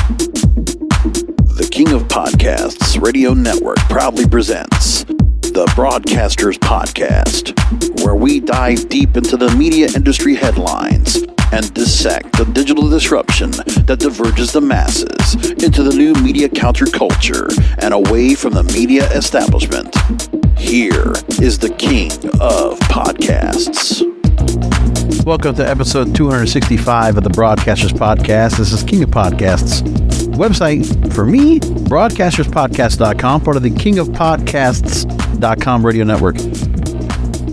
The King of Podcasts Radio Network proudly presents the Broadcasters Podcast, where we dive deep into the media industry headlines and dissect the digital disruption that diverges the masses into the new media counterculture and away from the media establishment. Here is the King of Podcasts. Welcome to episode 265 of the Broadcasters Podcast. This is King of Podcasts. Website for me, broadcasterspodcast.com, part of the kingofpodcasts.com radio network.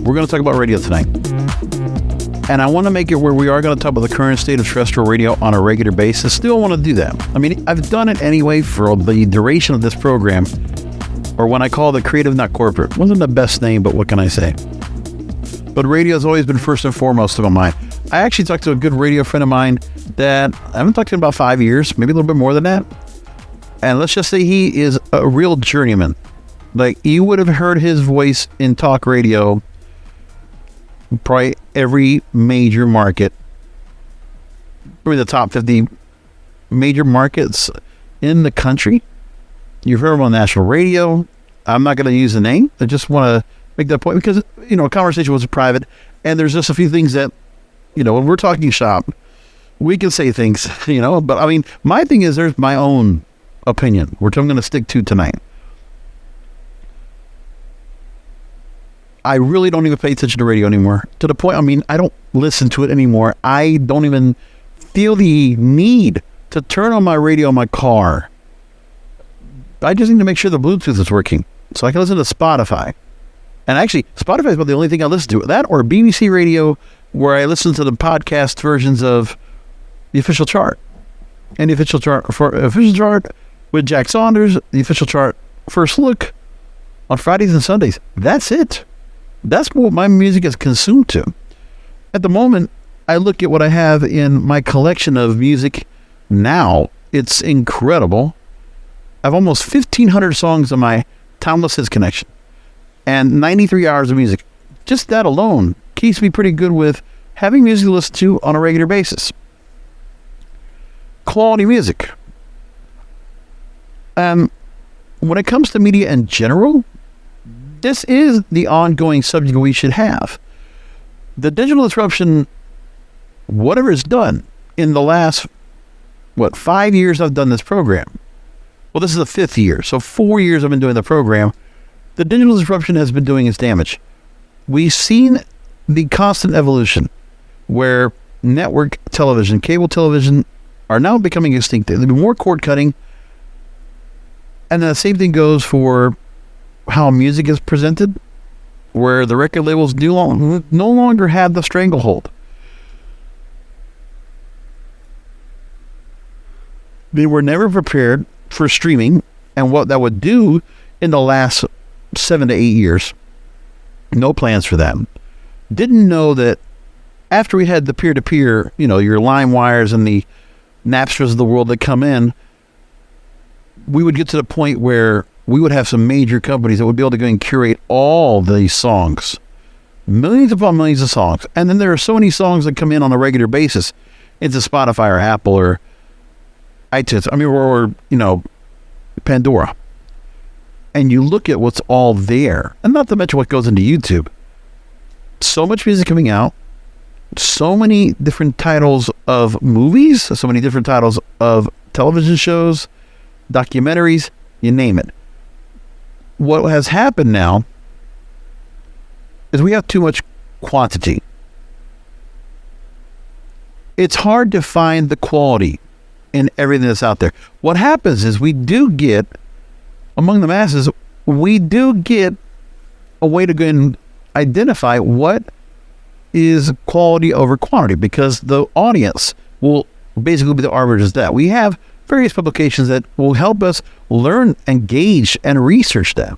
We're going to talk about radio tonight. And I want to make it where we are going to talk about the current state of terrestrial radio on a regular basis. Still want to do that. I mean, I've done it anyway for the duration of this program, or when I call it creative, not corporate. Wasn't the best name, but what can I say? But radio has always been first and foremost of my mind. I actually talked to a good radio friend of mine that I haven't talked to in about 5 years, maybe a little bit more than that. And let's just say he is a real journeyman. Like, you would have heard his voice in talk radio, probably every major market, probably the top 50 major markets in the country. You've heard him on national radio. I'm not going to use the name. I just want to make that point because, you know, a conversation was private, and there's just a few things that, you know, when we're talking shop, we can say things, you know, but I mean, my thing is there's my own opinion, which I'm going to stick to tonight. I really don't even pay attention to radio anymore, to the point, I mean, I don't listen to it anymore. I don't even feel the need to turn on my radio in my car. I just need to make sure the Bluetooth is working so I can listen to Spotify. And actually, Spotify is about the only thing I listen to. That or BBC Radio, where I listen to the podcast versions of the official chart. And the official chart with Jack Saunders, the official chart First Look on Fridays and Sundays. That's it. That's what my music is consumed to. At the moment, I look at what I have in my collection of music now. It's incredible. I have almost 1,500 songs on my Timeless Hits Connection. And 93 hours of music. Just that alone keeps me pretty good with having music to listen to on a regular basis. Quality music. When it comes to media in general, this is the ongoing subject we should have. The digital disruption, whatever is done in the last, 5 years I've done this program. Well, this is the 5th year, so 4 years I've been doing the program. The digital disruption has been doing its damage. We've seen the constant evolution where network television, cable television are now becoming extinct. There'll be more cord cutting. And the same thing goes for how music is presented, where the record labels no longer have the stranglehold. They were never prepared for streaming and what that would do in the last 7 to 8 years. No plans for that. Didn't know that after we had the peer-to-peer, you know, your LimeWires and the Napsters of the world that come in, we would get to the point where we would have some major companies that would be able to go and curate all these songs. Millions upon millions of songs. And then there are so many songs that come in on a regular basis into Spotify or Apple or iTunes. I mean, or you know, Pandora. And you look at what's all there, and not to mention what goes into YouTube. So much music coming out, so many different titles of movies, so many different titles of television shows, documentaries, you name it. What has happened now is we have too much quantity. It's hard to find the quality in everything that's out there. What happens is we do get, among the masses, we do get a way to go and identify what is quality over quantity, because the audience will basically be the arbiters of that. We have various publications that will help us learn, engage, and research that.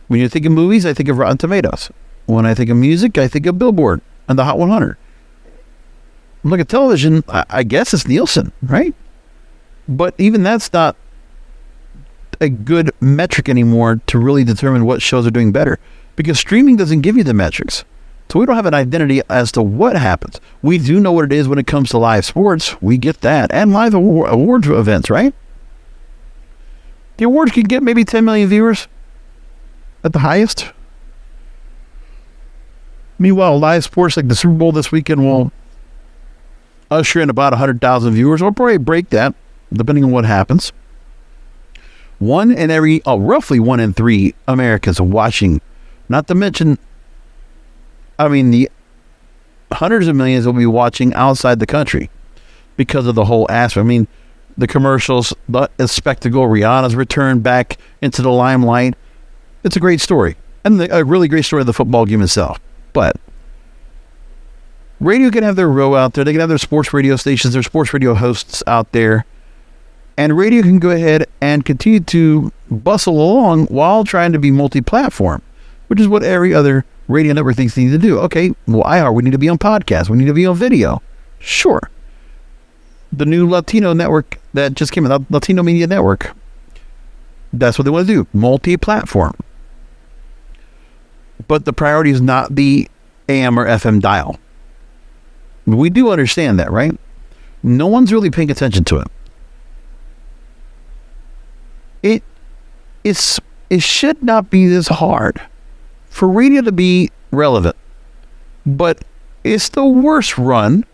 When you think of movies, I think of Rotten Tomatoes. When I think of music, I think of Billboard and the Hot 100. Look at television, I guess it's Nielsen, right? But even that's not a good metric anymore to really determine what shows are doing better, because streaming doesn't give you the metrics. So we don't have an identity as to what happens. We do know what it is when it comes to live sports. We get that. And live awards events, right? The awards can get maybe 10 million viewers at the highest. Meanwhile, live sports like the Super Bowl this weekend will usher in about 100,000 viewers, or probably break that, depending on what happens. Roughly 1 in 3 Americans are watching. Not to mention, the hundreds of millions will be watching outside the country because of the whole aspect. The commercials, the spectacle, Rihanna's return back into the limelight. It's a great story. And a really great story of the football game itself. But radio can have their row out there. They can have their sports radio stations, their sports radio hosts out there. And radio can go ahead and continue to bustle along while trying to be multi-platform, which is what every other radio network thinks they need to do. Okay, well, we need to be on podcasts. We need to be on video. Sure. The new Latino network that just came out, Latino Media Network, that's what they want to do, multi-platform. But the priority is not the AM or FM dial. We do understand that, right? No one's really paying attention to it. It should not be this hard for radio to be relevant, but it's the worst run,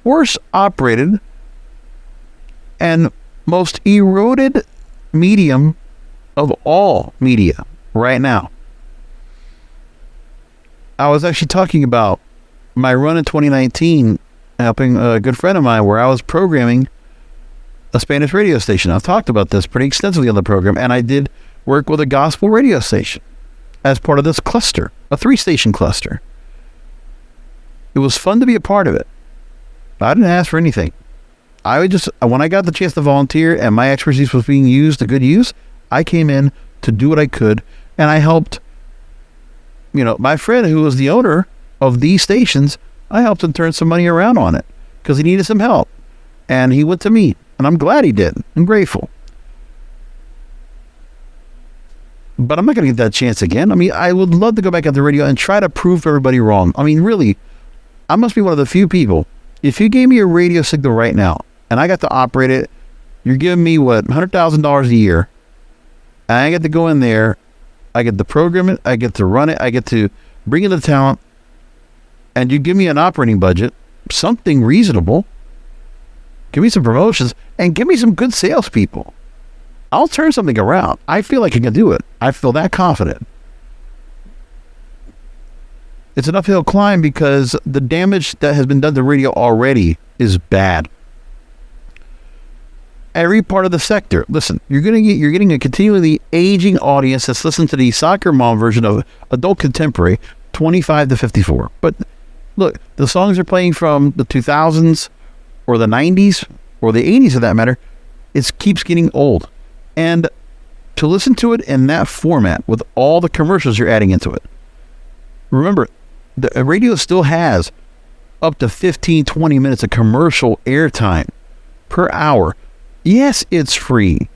worst operated, and most eroded medium of all media right now. I was actually talking about my run in 2019, helping a good friend of mine where I was programming a Spanish radio station. I've talked about this pretty extensively on the program, and I did work with a gospel radio station as part of this cluster, a 3-station cluster. It was fun to be a part of it. I didn't ask for anything. When I got the chance to volunteer and my expertise was being used to good use, I came in to do what I could, and I helped, my friend who was the owner of these stations, I helped him turn some money around on it because he needed some help. And he went to me, and I'm glad he did. I'm grateful. But I'm not going to get that chance again. I would love to go back at the radio and try to prove everybody wrong. Really, I must be one of the few people. If you gave me a radio signal right now, and I got to operate it, you're giving me, $100,000 a year, and I get to go in there, I get to program it, I get to run it, I get to bring in the talent, and you give me an operating budget, something reasonable, give me some promotions, and give me some good salespeople. I'll turn something around. I feel like I can do it. I feel that confident. It's an uphill climb because the damage that has been done to radio already is bad. Every part of the sector. Listen, you're getting a continually aging audience that's listening to the soccer mom version of adult contemporary, 25 to 54. But look, the songs are playing from the 2000s or the 90s or the 80s for that matter. It keeps getting old. And to listen to it in that format with all the commercials you're adding into it. Remember, the radio still has up to 15, 20 minutes of commercial airtime per hour. Yes, it's free,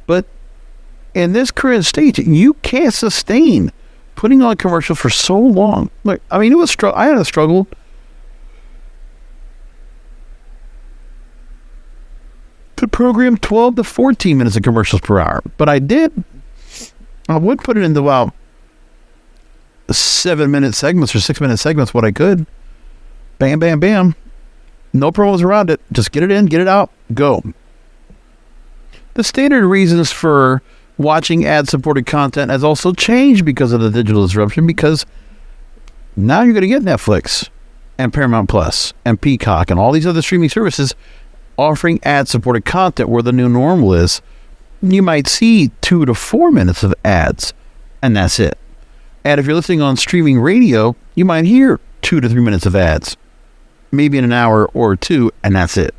but in this current stage, you can't sustain putting on commercial for so long. Look, it was I had a struggle. To program 12 to 14 minutes of commercials per hour, but I would put it into about 7-minute segments or 6-minute segments, what I could. Bam, bam, bam. No promos around it. Just get it in, get it out, go. The standard reasons for watching ad-supported content has also changed because of the digital disruption, because now you're going to get Netflix and Paramount Plus and Peacock and all these other streaming services offering ad-supported content where the new normal is. You might see 2 to 4 minutes of ads, and that's it. And if you're listening on streaming radio, you might hear 2 to 3 minutes of ads, maybe in an hour or two, and that's it.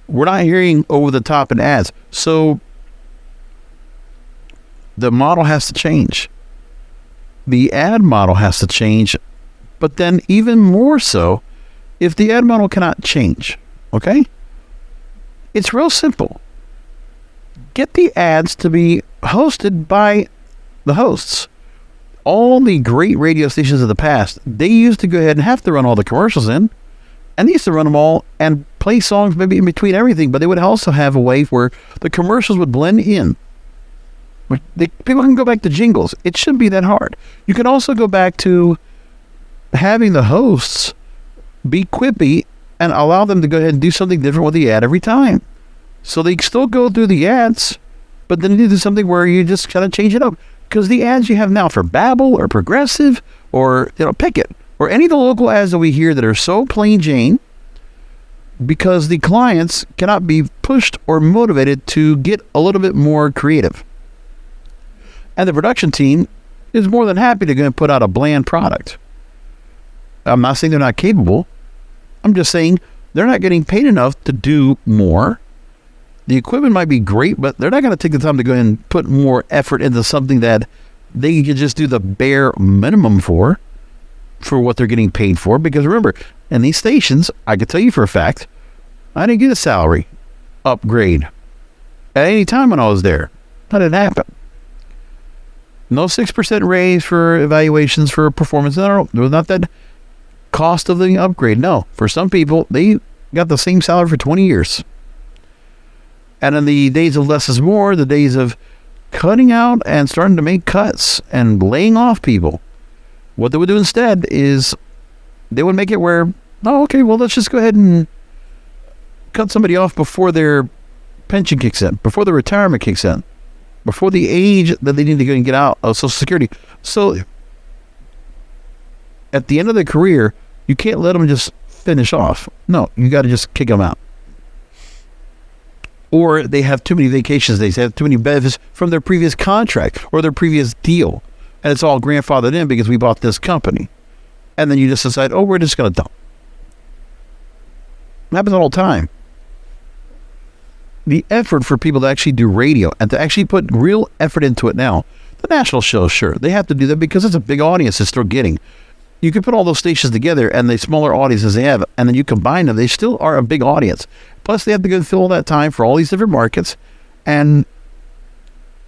We're not hearing over the top in ads. So the model has to change. The ad model has to change. But then even more so, if the ad model cannot change, okay? It's real simple. Get the ads to be hosted by the hosts. all the great radio stations of the past, they used to go ahead and have to run all the commercials in, and they used to run them all and play songs maybe in between everything, but they would also have a way where the commercials would blend in. People can go back to jingles. It shouldn't be that hard. You can also go back to having the hosts be quippy and allow them to go ahead and do something different with the ad every time. So they still go through the ads, but then you do something where you just kind of change it up. Because the ads you have now for Babbel or Progressive or, pick it, or any of the local ads that we hear that are so plain Jane, because the clients cannot be pushed or motivated to get a little bit more creative. And the production team is more than happy to go and put out a bland product. I'm not saying they're not capable. I'm just saying they're not getting paid enough to do more. The equipment might be great, but they're not going to take the time to go and put more effort into something that they can just do the bare minimum for what they're getting paid for. Because remember, in these stations, I can tell you for a fact, I didn't get a salary upgrade at any time when I was there. That didn't happen. No 6% raise for evaluations for performance. No, there was not that cost of the upgrade. No, for some people, they got the same salary for 20 years. And in the days of less is more, the days of cutting out and starting to make cuts and laying off people, what they would do instead is they would make it where, let's just go ahead and cut somebody off before their pension kicks in, before their retirement kicks in, before the age that they need to go and get out of Social Security. So at the end of their career, you can't let them just finish off. No, you got to just kick them out. Or they have too many vacations days, they have too many benefits from their previous contract or their previous deal. And it's all grandfathered in because we bought this company. And then you just decide, we're just going to dump. It happens all the time. The effort for people to actually do radio and to actually put real effort into it now. The national shows, sure, they have to do that because it's a big audience that they're getting. You can put all those stations together and the smaller audiences they have, and then you combine them, they still are a big audience. Plus, they have to go and fill all that time for all these different markets, and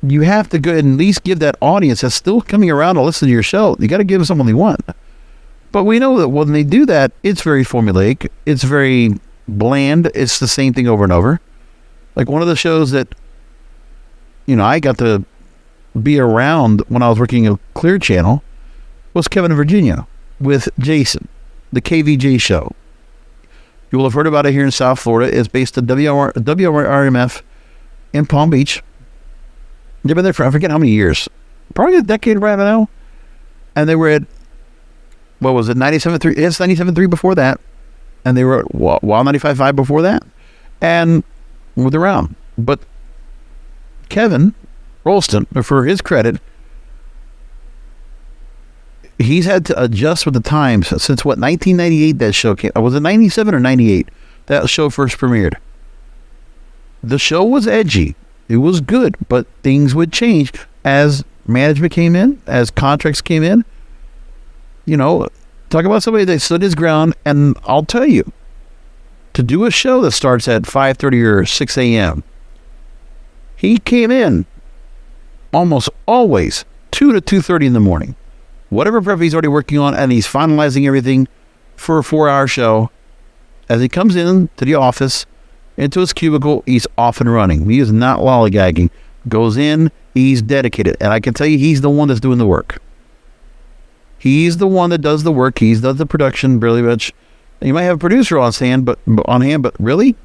you have to go and at least give that audience that's still coming around to listen to your show, you got to give them something they want. But we know that when they do that, it's very formulaic, it's very bland, it's the same thing over and over. Like one of the shows that, I got to be around when I was working at Clear Channel was Kevin in Virginia with Jason, the KVJ show. You will have heard about it here in South Florida. It's based at WRMF in Palm Beach. They've been there for, I forget how many years. Probably a decade right now. And they were at, 97.3? Yes, 97.3 before that. And they were at Wild 95.5 before that. And moved around. But Kevin Rolston, for his credit, he's had to adjust with the times since 1998 that show came. Was it 97 or 98 that show first premiered? The show was edgy. It was good, but things would change as management came in, as contracts came in. Talk about somebody that stood his ground, and I'll tell you, to do a show that starts at 5:30 or 6 a.m., he came in almost always 2 to 2:30 in the morning. Whatever prep he's already working on, and he's finalizing everything for a 4-hour show. As he comes in to the office, into his cubicle, he's off and running. He is not lollygagging. Goes in, he's dedicated. And I can tell you, he's the one that's doing the work. He's the one that does the work. He does the production really much. You might have a producer on hand, but really?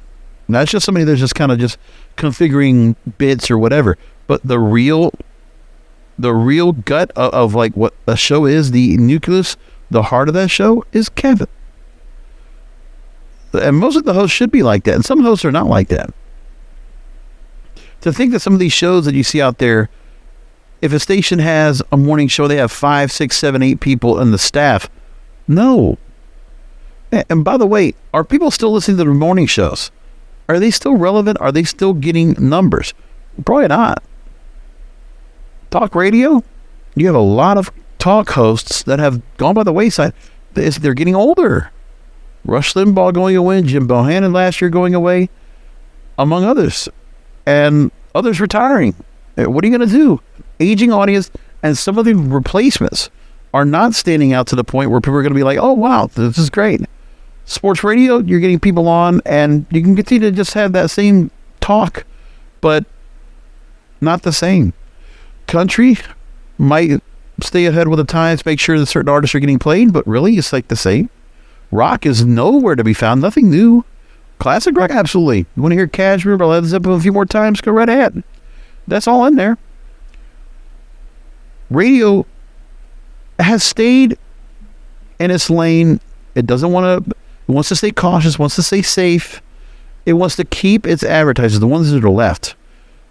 That's just somebody that's just kind of just configuring bits or whatever. But the real gut of like what a show is, the nucleus, the heart of that show is Kevin. And most of the hosts should be like that. And some hosts are not like that. To think that some of these shows that you see out there, if a station has a morning show, they have 5, 6, 7, 8 people in the staff. No. And by the way, are people still listening to the morning shows? Are they still relevant? Are they still getting numbers? Probably not. Talk radio, you have a lot of talk hosts that have gone by the wayside. They're getting older. Rush Limbaugh going away, Jim Bohannon last year going away, among others. And others retiring. What are you going to do? Aging audience, And some of the replacements are not standing out to the point where people are going to be like, oh, wow, this is great. Sports radio, you're getting people on, and you can continue to just have that same talk, but not the same. Country might stay ahead with the times, make sure that certain artists are getting played, but really, it's like the same. Rock is nowhere to be found, nothing new. Classic rock, absolutely. You want to hear Cashmere by Led Zeppelin a few more times? Go right ahead. That's all in there. Radio has stayed in its lane. It doesn't want to, it wants to stay cautious, wants to stay safe. It wants to keep its advertisers, the ones that are left.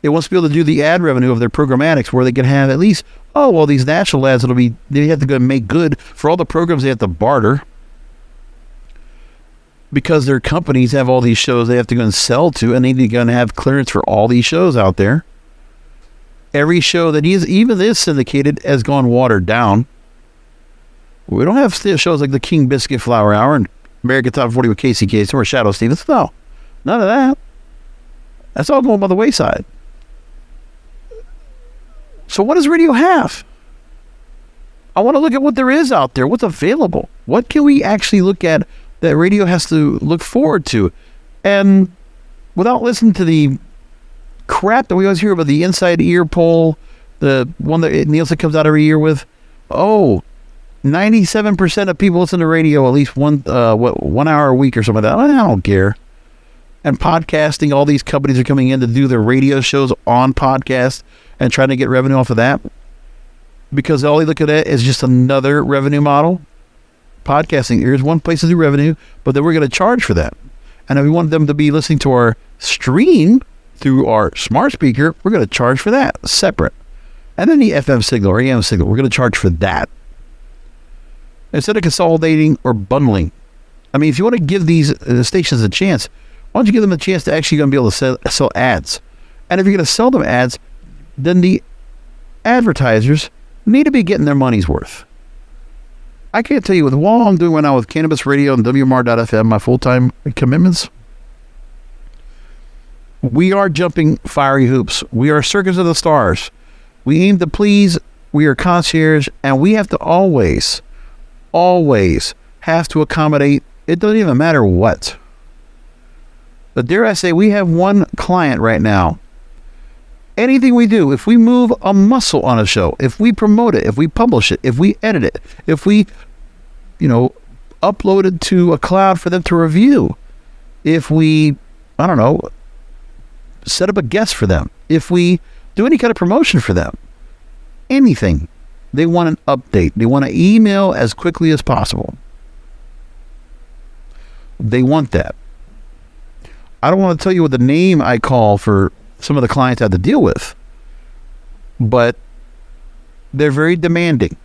It wants to be able to do the ad revenue of their programmatics where they can have at least, oh, well, these national ads, they have to go make good for all the programs they have to barter. Because their companies have all these shows they have to go and sell to, and they need to go and have clearance for all these shows out there. Every show that even this syndicated has gone watered down. We don't have shows like the King Biscuit Flower Hour and American Top 40 with Casey Kasem or Shadow Stevens. No, none of that. That's all going by the wayside. So what does radio have? I want to look at what there is out there, what's available. What can we actually look at that radio has to look forward to? And without listening to the crap that we always hear about the inside ear poll, the one that Nielsen comes out every year with, 97% of people listen to radio at least 1 hour a week or something like that. I don't care. And podcasting, all these companies are coming in to do their radio shows on podcast and trying to get revenue off of that because all they look at it is just another revenue model. Podcasting, here's one place to do revenue, but then we're going to charge for that. And if we want them to be listening to our stream through our smart speaker, we're going to charge for that separate. And then the FM signal or AM signal, we're going to charge for that. Instead of consolidating or bundling. I mean, if you want to give these stations a chance, why don't you give them a chance to actually going to be able to sell ads? And if you're going to sell them ads, then the advertisers need to be getting their money's worth. I can't tell you with what I'm doing right now with Cannabis Radio and WMR.FM, my full-time commitments. We are jumping fiery hoops. We are circus of the stars. We aim to please. We are concierge, and we have to always have to accommodate. It doesn't even matter what. But dare I say, we have one client right now. Anything we do, if we move a muscle on a show, if we promote it, if we publish it, if we edit it, if we, upload it to a cloud for them to review, if we, set up a guest for them, if we do any kind of promotion for them, anything, they want an update. They want to email as quickly as possible. They want that. I don't want to tell you what the name I call for some of the clients I have to deal with, but they're very demanding.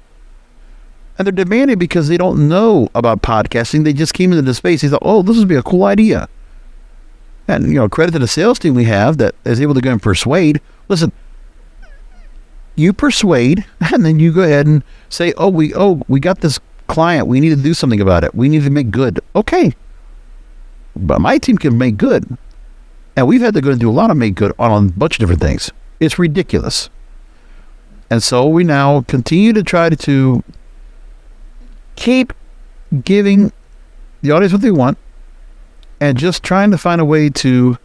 And they're demanding because they don't know about podcasting. They just came into the space. They thought, oh, this would be a cool idea. And, credit to the sales team we have that is able to go and persuade. Listen, you persuade, and then you go ahead and say, we got this client. We need to do something about it. We need to make good. Okay. But my team can make good. And we've had to go and do a lot of make good on a bunch of different things. It's ridiculous. And so we now continue to try to keep giving the audience what they want and just trying to find a way to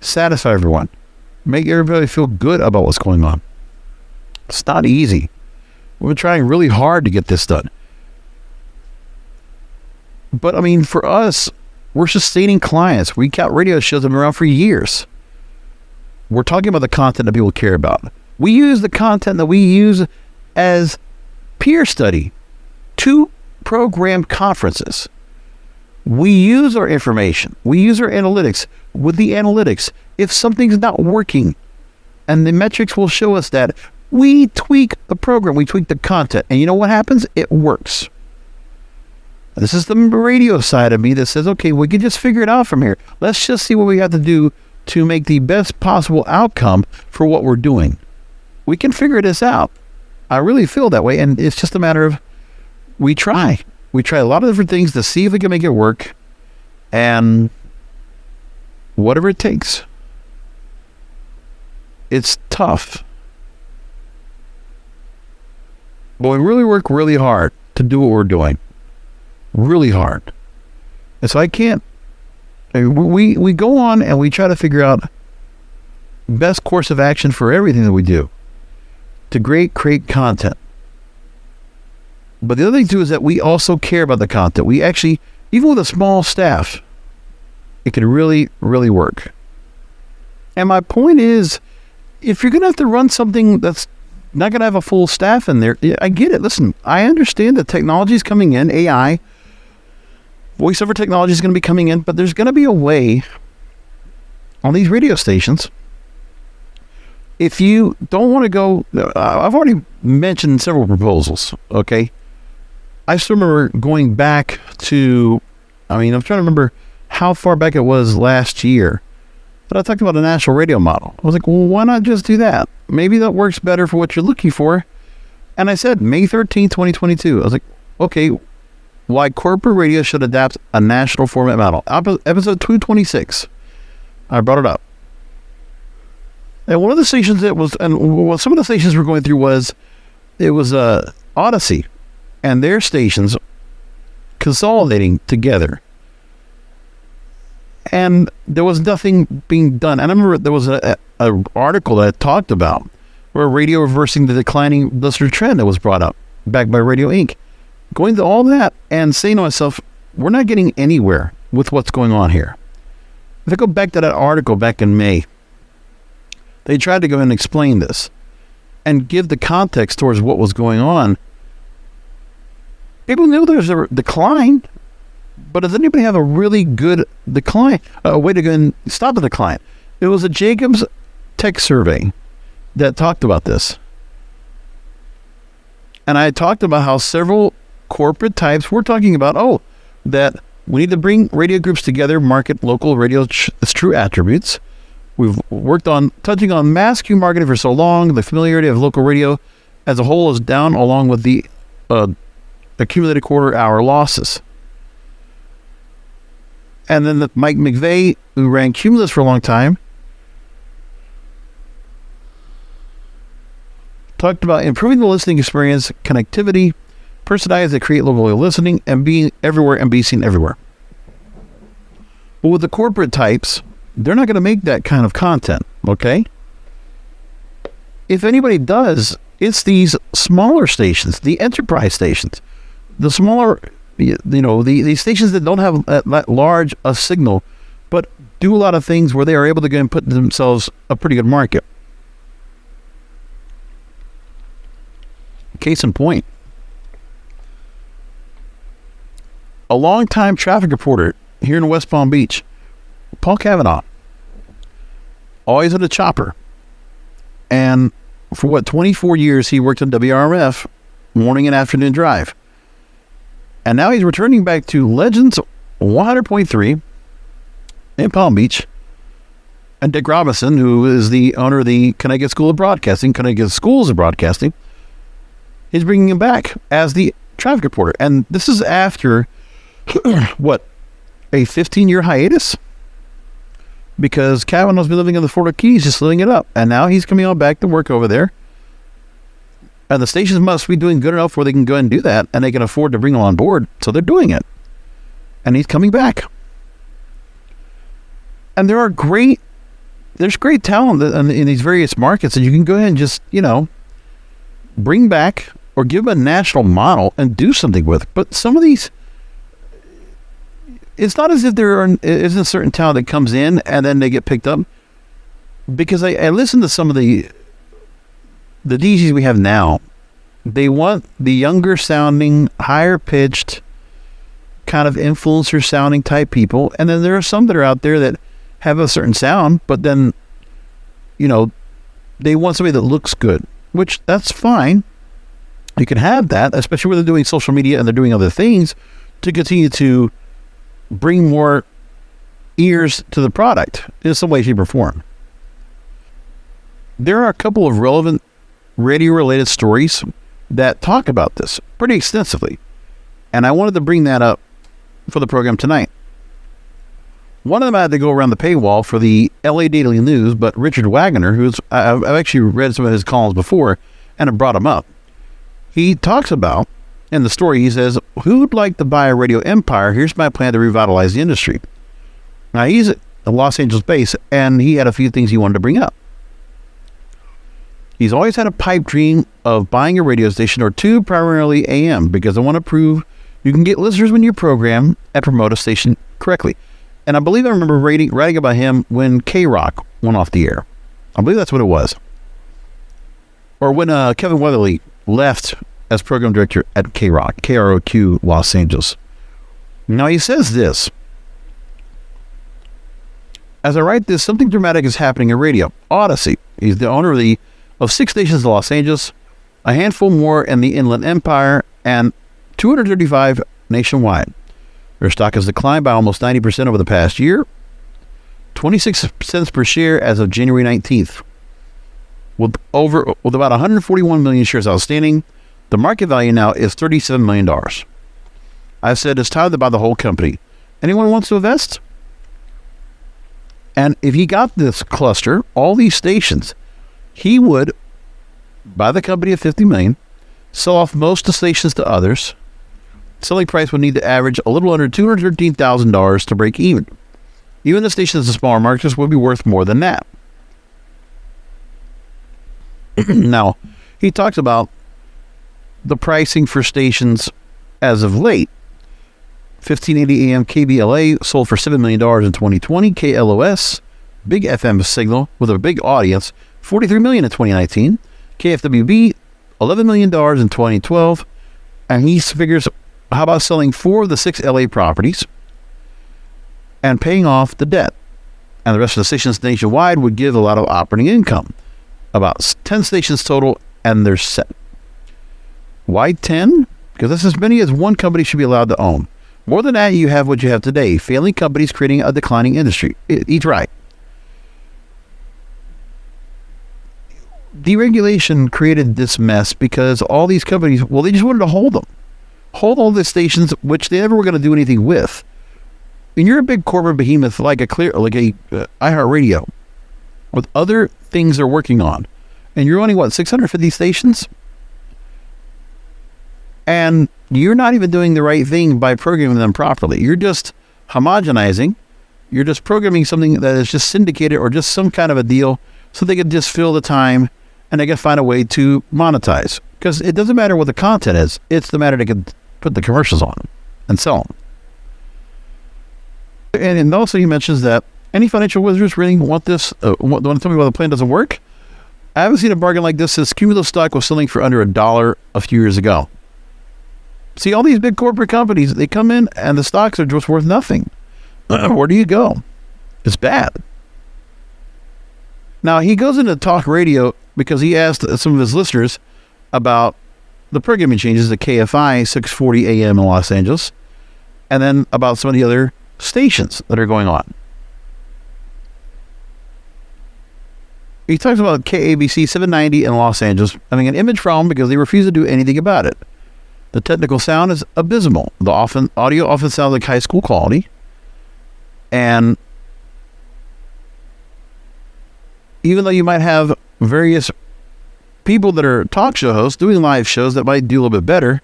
satisfy everyone. Make everybody feel good about what's going on. It's not easy. We're trying really hard to get this done. But for us, we're sustaining clients. We count radio shows that have been around for years. We're talking about the content that people care about. We use the content that we use as peer study, 2 programmed conferences. We use our information. We use our analytics. With the analytics, if something's not working, and the metrics will show us that, we tweak the program. We tweak the content. And you know what happens? It works. This is the radio side of me that says, okay, we can just figure it out from here. Let's just see what we have to do to make the best possible outcome for what we're doing. We can figure this out. I really feel that way. And it's just a matter of we try. We try a lot of different things to see if we can make it work. And whatever it takes. It's tough. But we really work really hard to do what we're doing. Really hard. And so we go on and we try to figure out best course of action for everything that we do to create content. But the other thing too is that we also care about the content. We actually, even with a small staff, it can really, really work. And my point is, if you're going to have to run something that's not going to have a full staff in there, I get it. Listen, I understand that technology is coming in, AI, voiceover technology is going to be coming in, but there's going to be a way on these radio stations. If you don't want to go, I've already mentioned several proposals, okay? I still remember going back to, I'm trying to remember how far back it was last year, but I talked about a national radio model. I was like, well, why not just do that? Maybe that works better for what you're looking for. And I said, May 13th, 2022. I was like, okay, why corporate radio should adapt a national format model. Episode 226. I brought it up. And one of the stations that was, and what some of the stations we're going through was, it was Odyssey and their stations consolidating together. And there was nothing being done. And I remember there was a article that talked about where radio reversing the declining listener trend that was brought up, back by Radio Inc. Going to all that and saying to myself, we're not getting anywhere with what's going on here. If I go back to that article back in May, they tried to go and explain this and give the context towards what was going on. People knew there was a decline, but does anybody have a really good decline, a way to go and stop the decline? It was a Jacobs Tech survey that talked about this. And I talked about how several corporate types were talking about, that we need to bring radio groups together, market local radio's true attributes. We've worked on touching on mass Q marketing for so long. The familiarity of local radio as a whole is down, along with the accumulated quarter-hour losses. And then Mike McVeigh, who ran Cumulus for a long time, talked about improving the listening experience, connectivity, personalized to create local listening, and being everywhere and be seen everywhere. But with the corporate types, they're not going to make that kind of content, okay? If anybody does, it's these smaller stations, the enterprise stations, the smaller, the stations that don't have that large a signal, but do a lot of things where they are able to go and put themselves a pretty good market. Case in point, a longtime traffic reporter here in West Palm Beach, Paul Cavanaugh, always at a chopper. And for 24 years, he worked on WRMF, morning and afternoon drive. And now he's returning back to Legends 100.3 in Palm Beach. And Dick Robinson, who is the owner of the Connecticut School of Broadcasting, Connecticut Schools of Broadcasting, is bringing him back as the traffic reporter. And this is after, a 15-year hiatus? Because Kavanaugh's been living in the Florida Keys, just living it up. And now he's coming on back to work over there. And the stations must be doing good enough where they can go and do that, and they can afford to bring him on board, so they're doing it. And he's coming back. And there's great talent in these various markets that you can go ahead and just, bring back or give them a national model and do something with. But some of these, it's not as if there isn't a certain talent that comes in and then they get picked up. Because I listen to some of the DJs we have now. They want the younger sounding, higher pitched, kind of influencer sounding type people. And then there are some that are out there that have a certain sound, but then, they want somebody that looks good, which that's fine. You can have that, especially when they're doing social media and they're doing other things to continue to bring more ears to the product in some way, shape, or form. There are a couple of relevant radio-related stories that talk about this pretty extensively, and I wanted to bring that up for the program tonight. One of them had to go around the paywall for the LA Daily News, but Richard Wagner, I've actually read some of his columns before and have brought him up. he talks about, in the story, he says, who'd like to buy a radio empire? Here's my plan to revitalize the industry. Now, he's at Los Angeles base, and he had a few things he wanted to bring up. He's always had a pipe dream of buying a radio station or two, primarily AM, because I want to prove you can get listeners when you program and promote a station correctly. And I believe I remember writing about him when K-Rock went off the air. I believe that's what it was. Or when Kevin Weatherly left as program director at K-Rock, KROQ, Los Angeles. Now, he says this. As I write this, something dramatic is happening in radio. Odyssey. He's the owner of 6 stations in Los Angeles, a handful more in the Inland Empire, and 235 nationwide. Their stock has declined by almost 90% over the past year, 26 cents per share as of January 19th. With about 141 million shares outstanding, the market value now is $37 million. I said it's time to buy the whole company. Anyone wants to invest? And if he got this cluster, all these stations, he would buy the company at $50 million, sell off most of the stations to others. Selling price would need to average a little under $213,000 to break even. Even the stations in smaller markets would be worth more than that. Now, he talks about the pricing for stations as of late. 1580 AM KBLA sold for $7 million in 2020. KLOS, big FM signal with a big audience, $43 million in 2019. KFWB, $11 million in 2012. And he figures, how about selling 4 of the 6 LA properties and paying off the debt? And the rest of the stations nationwide would give a lot of operating income. About 10 stations total, and they're set. Why 10? Because that's as many as one company should be allowed to own. More than that, you have what you have today. Failing companies creating a declining industry. He's right. Deregulation created this mess because all these companies, well, they just wanted to hold them. Hold all the stations, which they never were going to do anything with. And you're a big corporate behemoth like a iHeartRadio, with other things they're working on. And you're only, 650 stations? And you're not even doing the right thing by programming them properly. You're just homogenizing. You're just programming something that is just syndicated or just some kind of a deal so they can just fill the time and they can find a way to monetize. Because it doesn't matter what the content is. It's the matter they can put the commercials on and sell them. And also he mentions that any financial wizards really want this, want to tell me why the plan doesn't work? I haven't seen a bargain like this since cumulative stock was selling for under $1 a few years ago. See, all these big corporate companies, they come in and the stocks are just worth nothing. Where do you go? It's bad. Now, he goes into talk radio because he asked some of his listeners about the programming changes at KFI 640 AM in Los Angeles, and then about some of the other stations that are going on. He talks about KABC 790 in Los Angeles having an image problem because they refuse to do anything about it. The technical sound is abysmal. The audio often sounds like high school quality. And even though you might have various people that are talk show hosts doing live shows that might do a little bit better,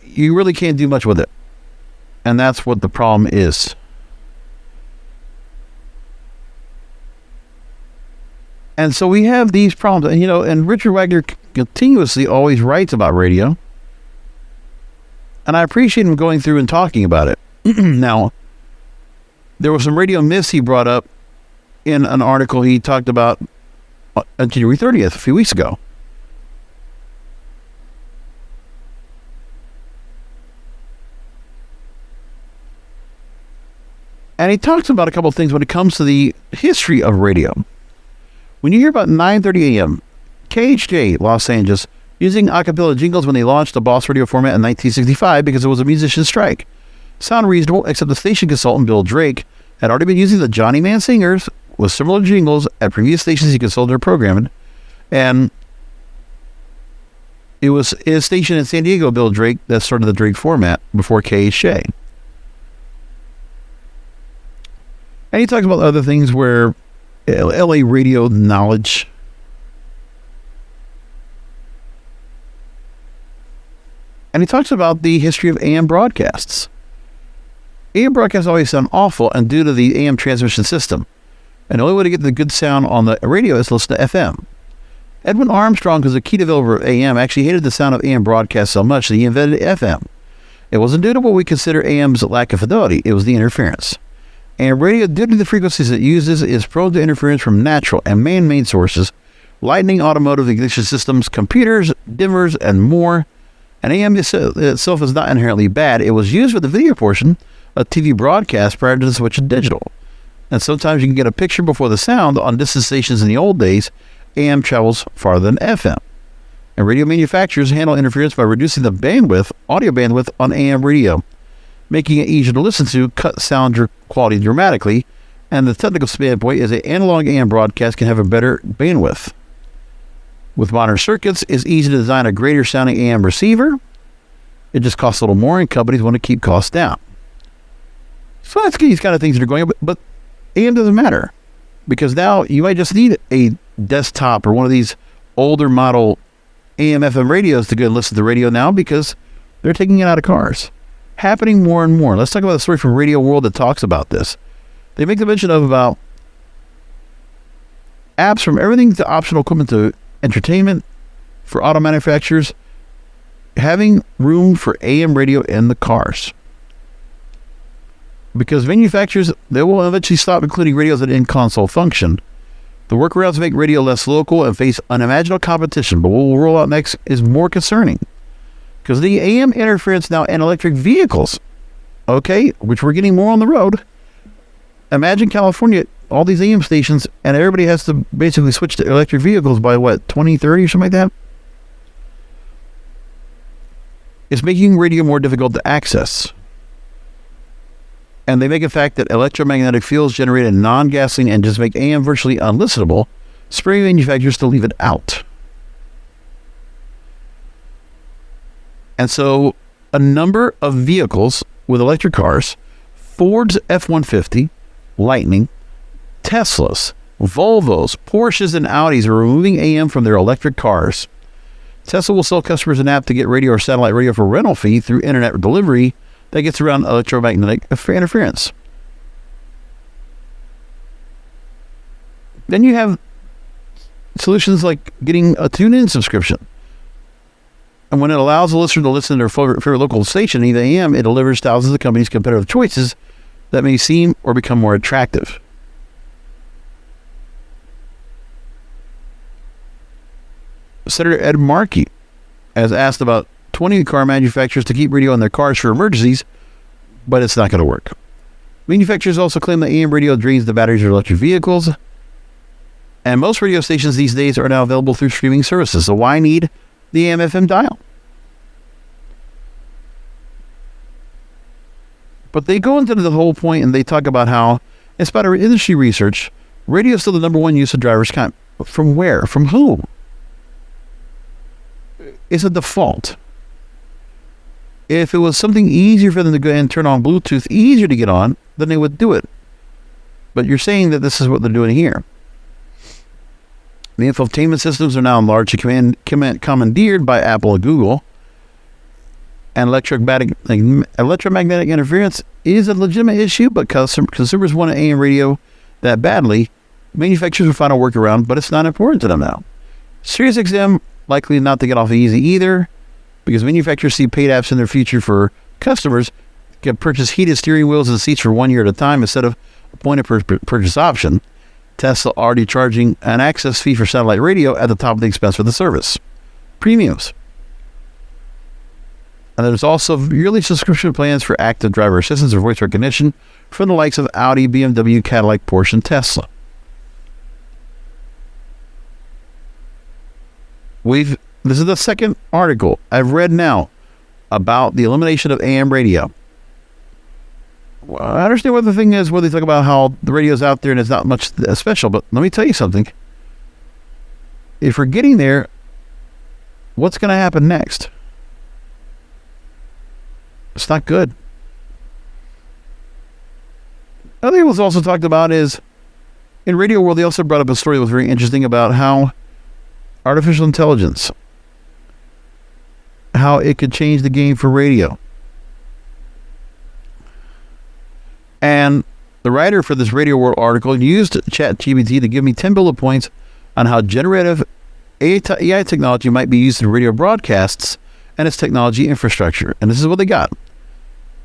you really can't do much with it. And that's what the problem is. And so we have these problems, and Richard Wagner continuously always writes about radio. And I appreciate him going through and talking about it. Now, there were some radio myths he brought up in an article he talked about on January 30th, a few weeks ago. And he talks about a couple of things when it comes to the history of radio. When you hear about 9:30 a.m., KHJ, Los Angeles, using a cappella jingles when they launched the Boss Radio format in 1965 because it was a musician strike. Sound reasonable, except the station consultant Bill Drake had already been using the Johnny Man Singers with similar jingles at previous stations he consulted their programming. And it was his station in San Diego, Bill Drake, that started the Drake format before KHJ. And he talks about other things where LA radio knowledge. And he talks about the history of AM broadcasts. AM broadcasts always sound awful and due to the AM transmission system. And the only way to get the good sound on the radio is to listen to FM. Edwin Armstrong, who's a key developer of AM, actually hated the sound of AM broadcasts so much that he invented FM. It wasn't due to what we consider AM's lack of fidelity, it was the interference. And radio, due to the frequencies it uses, is prone to interference from natural and man-made sources, lightning, automotive ignition systems, computers, dimmers, and more. And AM itself is not inherently bad. It was used for the video portion of TV broadcasts prior to the switch to digital. And sometimes you can get a picture before the sound. On distant stations in the old days, AM travels farther than FM. And radio manufacturers handle interference by reducing the bandwidth, audio bandwidth on AM radio, making it easier to listen to, cut sound quality dramatically, and the technical standpoint is that analog AM broadcast can have a better bandwidth. With modern circuits, it's easy to design a greater sounding AM receiver. It just costs a little more, and companies want to keep costs down. So that's these kind of things that are going on, but AM doesn't matter, because now you might just need a desktop or one of these older model AM FM radios to go and listen to the radio now, because they're taking it out of cars. Happening more and more. Let's talk about a story from Radio World that talks about this. They make the mention of about apps from everything to optional equipment to entertainment for auto manufacturers having room for AM radio in the cars. Because manufacturers, they will eventually stop including radios that in-console function. The workarounds make radio less local and face unimaginable competition, but what will roll out next is more concerning. Because the AM interference now in electric vehicles, okay, which we're getting more on the road. Imagine California, all these AM stations, and everybody has to basically switch to electric vehicles by what, 2030 or something like that? It's making radio more difficult to access. And they make a fact that electromagnetic fields generated non-gasoline engines make AM virtually unlistenable, spurring manufacturers to leave it out. And so a number of vehicles with electric cars, Ford's F-150, Lightning, Teslas, Volvos, Porsches, and Audis are removing AM from their electric cars. Tesla will sell customers an app to get radio or satellite radio for rental fee through internet delivery that gets around electromagnetic interference. Then you have solutions like getting a tune-in subscription. And when it allows a listener to listen to their favorite local station, either AM, it delivers thousands of companies' competitive choices that may seem or become more attractive. Senator Ed Markey has asked about 20 car manufacturers to keep radio in their cars for emergencies, but it's not going to work. Manufacturers also claim that AM radio drains the batteries of electric vehicles, and most radio stations these days are now available through streaming services, so why need the AM/FM dial? But they go into the whole point and they talk about how, in spite of industry research, radio is still the number one use of driver's time. From where? From who? It's a default. If it was something easier for them to go and turn on Bluetooth, easier to get on, then they would do it. But you're saying that this is what they're doing here. The infotainment systems are now largely commandeered by Apple and Google. And electromagnetic interference is a legitimate issue, but consumers want an AM radio that badly. Manufacturers will find a workaround, but it's not important to them now. SiriusXM likely not to get off easy either, because manufacturers see paid apps in their future for customers can purchase heated steering wheels and seats for 1 year at a time instead of a point-of-purchase option. Tesla already charging an access fee for satellite radio at the top of the expense for the service. Premiums. And there's also yearly subscription plans for active driver assistance or voice recognition from the likes of Audi, BMW, Cadillac, Porsche, and Tesla. This is the second article I've read now about the elimination of AM radio. Well, I understand what the thing is, where they talk about how the radio's out there and it's not much special, but let me tell you something. If we're getting there, what's going to happen next? It's not good. Another thing was also talked about is, in Radio World, they also brought up a story that was very interesting about how artificial intelligence, how how it could change the game for radio. And the writer for this Radio World article used ChatGPT to give me 10 bullet points on how generative AI technology might be used in radio broadcasts and its technology infrastructure. And this is what they got: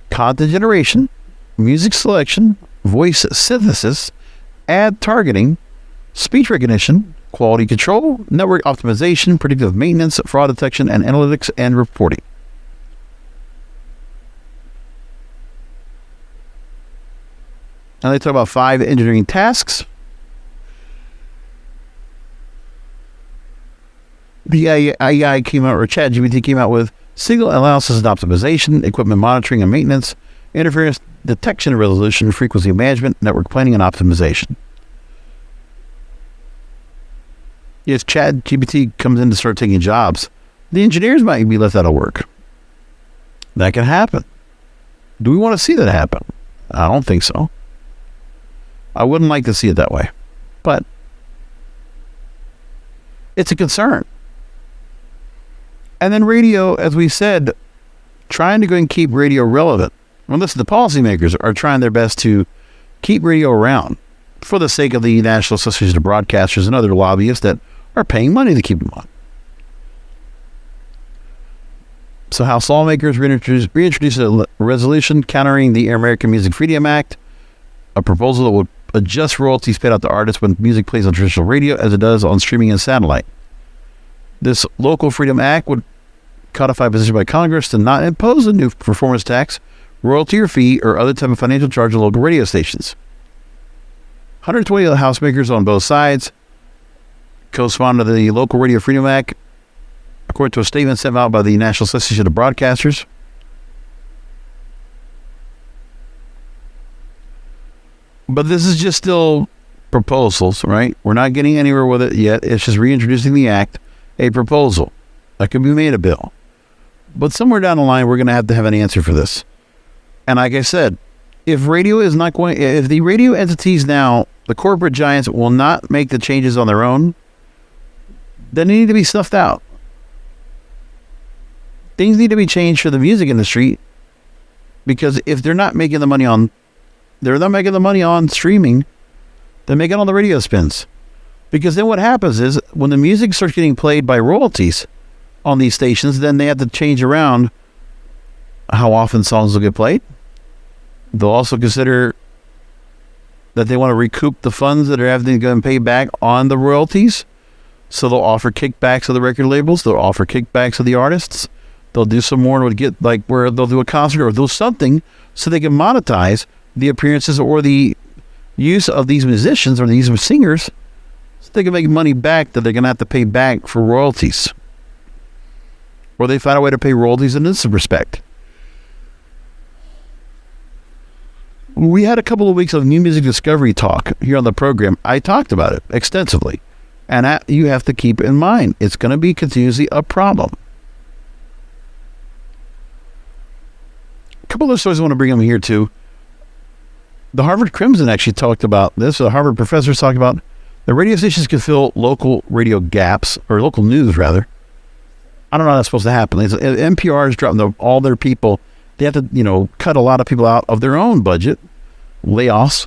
content generation, music selection, voice synthesis, ad targeting, speech recognition, quality control, network optimization, predictive maintenance, fraud detection, and analytics and reporting. Now they talk about 5 engineering tasks. The AI came out, or ChatGPT came out with signal analysis and optimization, equipment monitoring and maintenance, interference detection and resolution, frequency management, network planning and optimization. If ChatGPT comes in to start taking jobs, the engineers might be left out of work. That can happen. Do we want to see that happen? I don't think so. I wouldn't like to see it that way. But it's a concern. And then radio, as we said, trying to go and keep radio relevant. Well, listen, the policymakers are trying their best to keep radio around for the sake of the National Association of Broadcasters and other lobbyists that are paying money to keep them on. So House lawmakers reintroduced a resolution countering the American Music Freedom Act, a proposal that would adjust royalties paid out to artists when music plays on traditional radio as it does on streaming and satellite. This Local Freedom Act would codify a position by Congress to not impose a new performance tax, royalty or fee, or other type of financial charge on local radio stations. 120 of the House makers on both sides co-spawned the Local Radio Freedom Act, according to a statement sent out by the National Association of Broadcasters. But this is just still proposals, right? We're not getting anywhere with it yet. It's just reintroducing the act, a proposal that could be made a bill. But somewhere down the line, we're going to have an answer for this. And like I said, if the radio entities now, the corporate giants, will not make the changes on their own, then they need to be snuffed out. Things need to be changed for the music industry, because if they're not making the money on streaming, they're making all the radio spins. Because then what happens is, when the music starts getting played by royalties on these stations, then they have to change around how often songs will get played. They'll also consider that they want to recoup the funds that are having to go and pay back on the royalties. So they'll offer kickbacks to the record labels. They'll offer kickbacks to the artists. They'll do some more and get like where they'll do a concert or do something so they can monetize the appearances or the use of these musicians or these singers, so they can make money back that they're going to have to pay back for royalties. Or they find a way to pay royalties in this respect. We had a couple of weeks of new music discovery talk here on the program. I talked about it extensively. And you have to keep in mind, it's going to be continuously a problem. A couple of stories I want to bring up here too. The Harvard Crimson actually talked about this. The Harvard professors talked about the radio stations can fill local radio gaps, or local news rather. I don't know how that's supposed to happen. NPR is dropping all their people. They have to, cut a lot of people out of their own budget, layoffs.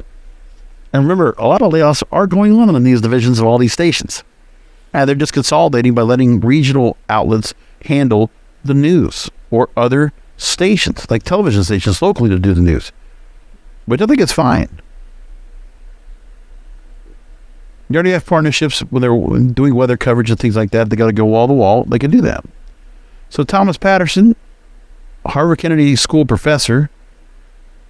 And remember, a lot of layoffs are going on in these divisions of all these stations. And they're just consolidating by letting regional outlets handle the news, or other stations, like television stations locally, to do the news. Which I think it's fine. You already have partnerships when they're doing weather coverage and things like that. They got to go wall to wall. They can do that. So Thomas Patterson, a Harvard Kennedy School professor,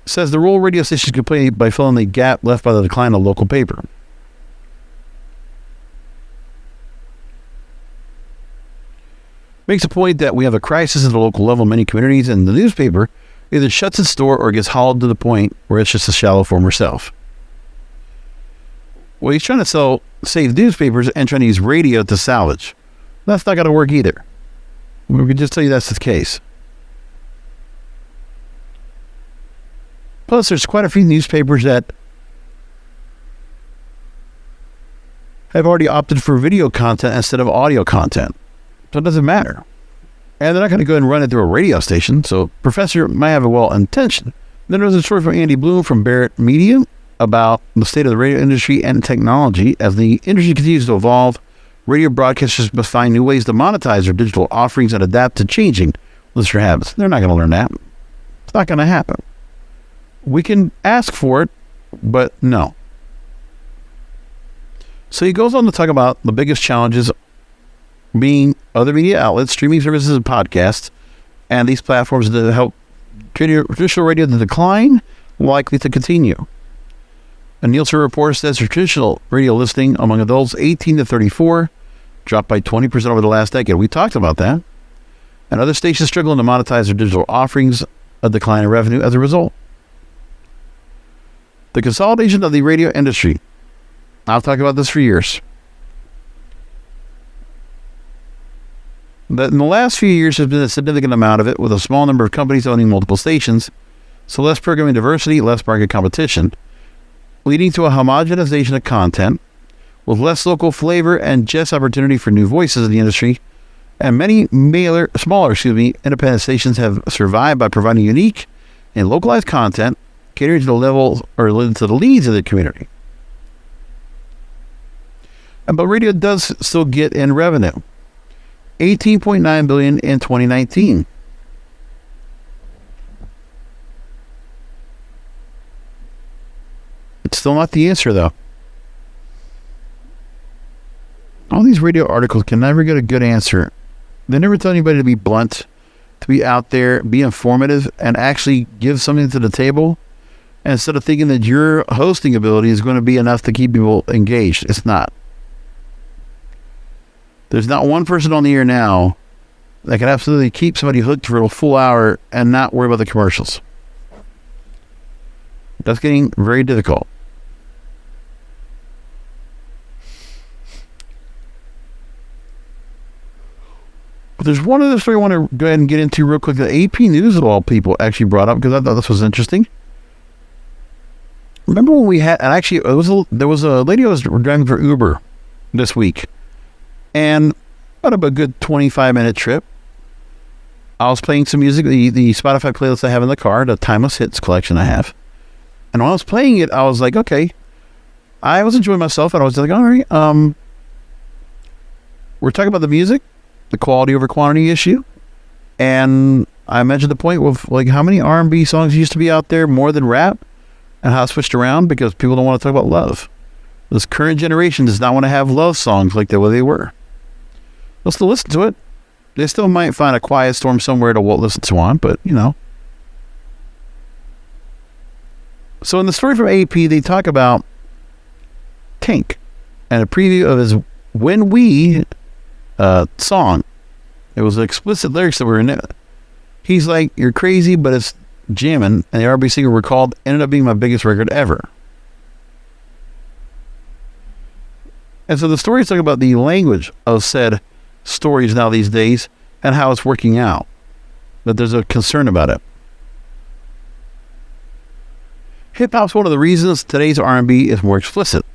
says the role radio stations could play by filling the gap left by the decline of local paper. Makes a point that we have a crisis at the local level in many communities, and the newspaper either shuts its door or gets hauled to the point where it's just a shallow former self. Well, he's trying to save newspapers and trying to use radio to salvage. That's not going to work either. We can just tell you that's the case. Plus, there's quite a few newspapers that have already opted for video content instead of audio content. So it doesn't matter. And they're not going to go ahead and run it through a radio station, so Professor might have a well-intentioned. Then there's a story from Andy Bloom from Barrett Media about the state of the radio industry and technology. As the industry continues to evolve, radio broadcasters must find new ways to monetize their digital offerings and adapt to changing listener habits. They're not going to learn that. It's not going to happen. We can ask for it, but no. So he goes on to talk about the biggest challenges being other media outlets, streaming services, and podcasts, and these platforms that help traditional radio to decline, likely to continue. A Nielsen report says traditional radio listening among adults 18 to 34 dropped by 20% over the last decade. We talked about that. And other stations struggling to monetize their digital offerings, a decline in revenue as a result. The consolidation of the radio industry. I've talked about this for years. That in the last few years, there's been a significant amount of it, with a small number of companies owning multiple stations, so less programming diversity, less market competition, leading to a homogenization of content, with less local flavor and just opportunity for new voices in the industry. And many smaller independent stations have survived by providing unique and localized content, catering to the levels or to the needs of the community. But radio does still get in revenue. $18.9 billion in 2019. It's still not the answer, though. All these radio articles can never get a good answer. They never tell anybody to be blunt, to be out there, be informative, and actually give something to the table. And instead of thinking that your hosting ability is going to be enough to keep people engaged, it's not. There's not one person on the air now that can absolutely keep somebody hooked for a full hour and not worry about the commercials. That's getting very difficult. But there's one other story I want to go ahead and get into real quick. The AP News of all people actually brought up, because I thought this was interesting. Remember when we had, and actually there was a lady who was driving for Uber this week, and about a good 25-minute trip. I was playing some music, the Spotify playlist I have in the car, the Timeless Hits collection I have. And when I was playing it, I was like, okay. I was enjoying myself, and I was like, all right, we're talking about the music, the quality over quantity issue. And I mentioned the point of like how many R&B songs used to be out there more than rap, and how it switched around because people don't want to talk about love. This current generation does not want to have love songs like the way they were. They'll still listen to it. They still might find a quiet storm somewhere to listen to on, but, you know. So in the story from AP, they talk about Tank and a preview of his When We song. It was explicit lyrics that were in it. He's like, you're crazy, but it's jamming. And the R&B singer recalled, ended up being my biggest record ever. And so the story is talking about the language of said stories now these days and how it's working out. That there's a concern about it. Hip-hop's one of the reasons today's R&B is more explicit.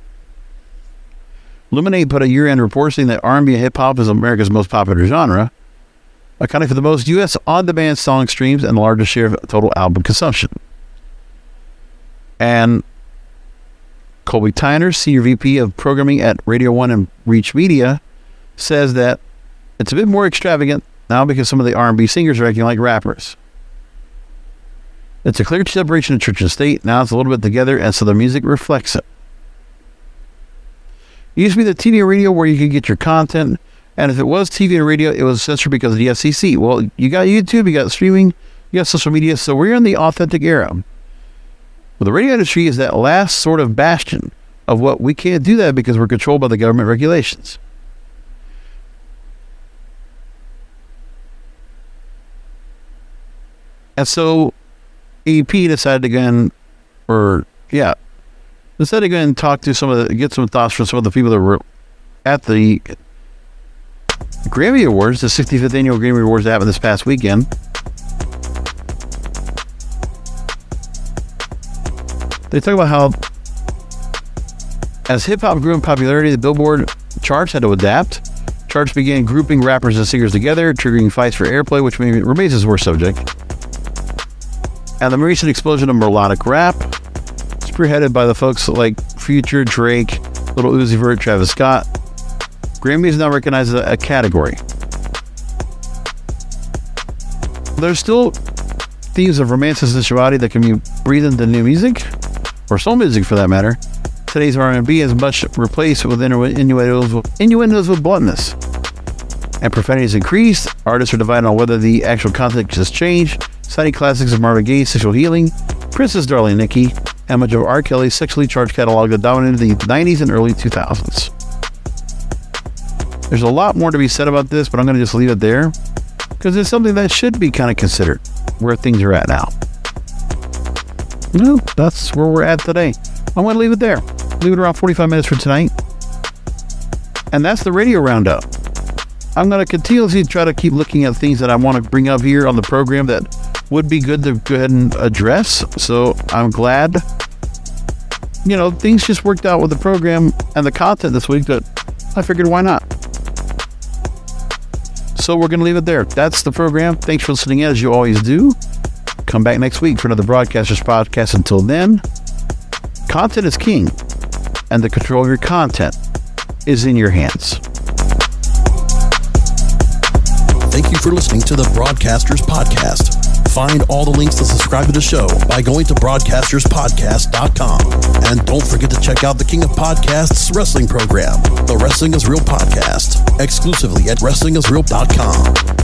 Luminate put a year-end report saying that R&B and hip-hop is America's most popular genre, accounting for the most U.S. on-demand song streams and the largest share of total album consumption. And Colby Tyner, Senior VP of Programming at Radio 1 and Reach Media, says that it's a bit more extravagant now because some of the R&B singers are acting like rappers. It's a clear separation of church and state. Now it's a little bit together, and so the music reflects it. It used to be the TV and radio where you could get your content, and if it was TV and radio, it was censored because of the FCC. Well, you got YouTube, you got streaming, you got social media, so we're in the authentic era. Well, the radio industry is that last sort of bastion of what we can't do that because we're controlled by the government regulations. And so AP decided to go and talk to get some thoughts from some of the people that were at the Grammy Awards, the 65th Annual Grammy Awards that happened this past weekend. They talk about how as hip-hop grew in popularity, the Billboard charts had to adapt. Charts began grouping rappers and singers together, triggering fights for airplay, which remains his worst subject. And the recent explosion of melodic rap, spearheaded by the folks like Future, Drake, Lil Uzi Vert, Travis Scott. Grammys now recognize a category. There's still themes of romance and sensuality that can be breathed into new music, or soul music for that matter. Today's R&B is much replaced with innuendos with bluntness. And profanity has increased. Artists are divided on whether the actual content has changed, citing classics of Marvin Gaye's Sexual Healing, Prince's Darling Nikki, and much of R. Kelly's sexually charged catalog that dominated the 90s and early 2000s. There's a lot more to be said about this, but I'm going to just leave it there, because it's something that should be kind of considered, where things are at now. Well, that's where we're at today. I'm going to leave it there. Leave it around 45 minutes for tonight. And that's the radio roundup. I'm going to continuously try to keep looking at things that I want to bring up here on the program that would be good to go ahead and address. So I'm glad, things just worked out with the program and the content this week that I figured, why not? So we're going to leave it there. That's the program. Thanks for listening in, as you always do. Come back next week for another Broadcasters podcast. Until then, content is king, and the control of your content is in your hands. Thank you for listening to the Broadcasters podcast. Find all the links to subscribe to the show by going to broadcasterspodcast.com. And don't forget to check out the King of Podcasts wrestling program, the Wrestling is Real podcast, exclusively at wrestlingisreal.com.